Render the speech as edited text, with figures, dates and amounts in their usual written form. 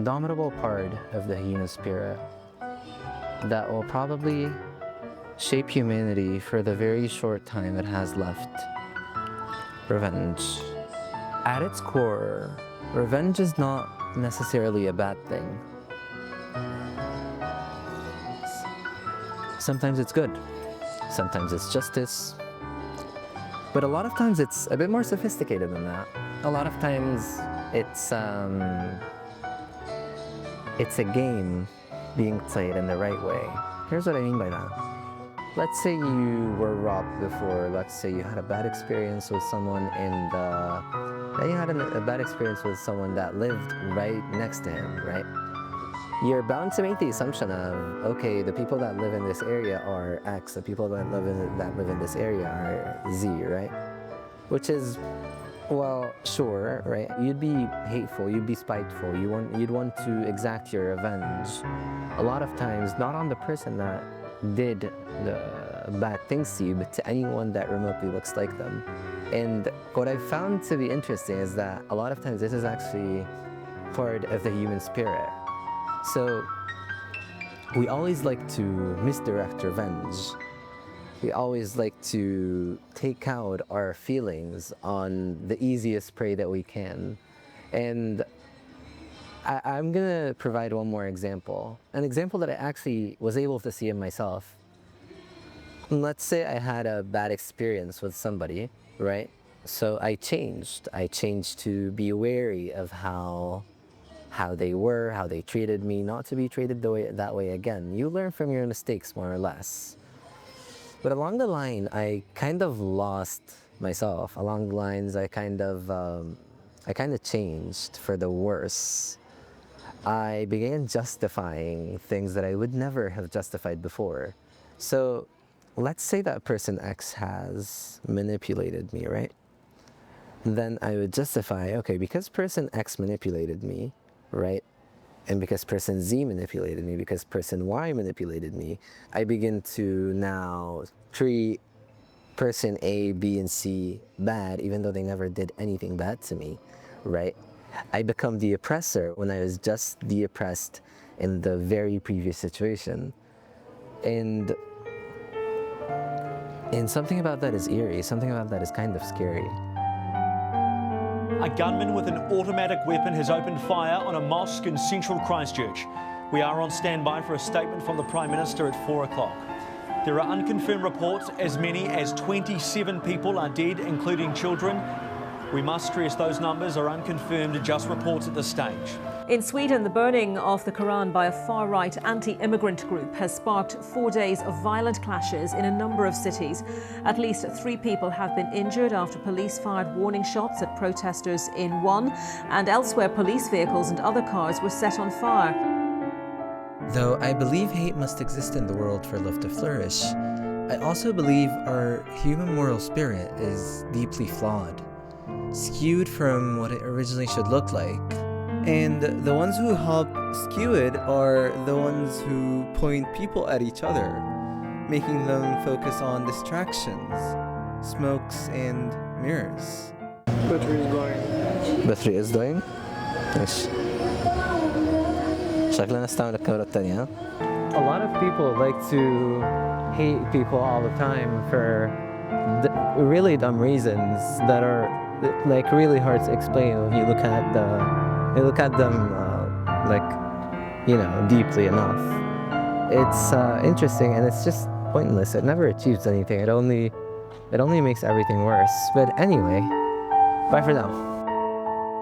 indomitable part of the human spirit that will probably shape humanity for the very short time it has left. Revenge. At its core, revenge is not necessarily a bad thing. Sometimes it's good, sometimes it's justice, but a lot of times it's a bit more sophisticated than that. A lot of times it's a game being played in the right way. Here's what I mean by that. Let's say you were robbed before. Let's say you had a bad experience with someone a bad experience with someone that lived right next to him, right? You're bound to make the assumption of, okay, the people that live in this area are X, the people that live in this area are Z, right? Which is, well, sure, right? You'd be hateful, you'd be spiteful, you'd want to exact your revenge. A lot of times, not on the person that did the bad things to you, but to anyone that remotely looks like them. And what I've found to be interesting is that a lot of times this is actually part of the human spirit. So we always like to misdirect revenge. We always like to take out our feelings on the easiest prey that we can. And I'm gonna provide one more example. An example that I actually was able to see in myself. Let's say I had a bad experience with somebody, right? So I changed to be wary of how they were, how they treated me, not to be treated that way again. You learn from your mistakes, more or less. But along the line, I kind of lost myself. Along the lines, I kind of changed for the worse. I began justifying things that I would never have justified before. So let's say that person X has manipulated me, right? Then I would justify, okay, because person X manipulated me, right? And because person Z manipulated me, because person Y manipulated me, I begin to now treat person A, B, and C bad, even though they never did anything bad to me, right? I become the oppressor when I was just the oppressed in the very previous situation. And something about that is eerie, something about that is kind of scary. A gunman with an automatic weapon has opened fire on a mosque in central Christchurch. We are on standby for a statement from the Prime Minister at 4 o'clock. There are unconfirmed reports as many as 27 people are dead, including children. We must stress those numbers are unconfirmed, just reports at this stage. In Sweden, the burning of the Quran by a far-right anti-immigrant group has sparked 4 days of violent clashes in a number of cities. At least 3 people have been injured after police fired warning shots at protesters in one, and elsewhere police vehicles and other cars were set on fire. Though I believe hate must exist in the world for love to flourish, I also believe our human moral spirit is deeply flawed, skewed from what it originally should look like. And the ones who help skew it are the ones who point people at each other, making them focus on distractions, smokes, and mirrors. Battery is going. Battery is dying? ايش؟ شكلنا استعمل الكاميرا التانية. A lot of people like to hate people all the time for really dumb reasons that are like really hard to explain when you look at them like, you know, deeply enough. It's interesting and it's just pointless. It never achieves anything. It only makes everything worse. But anyway, bye for now.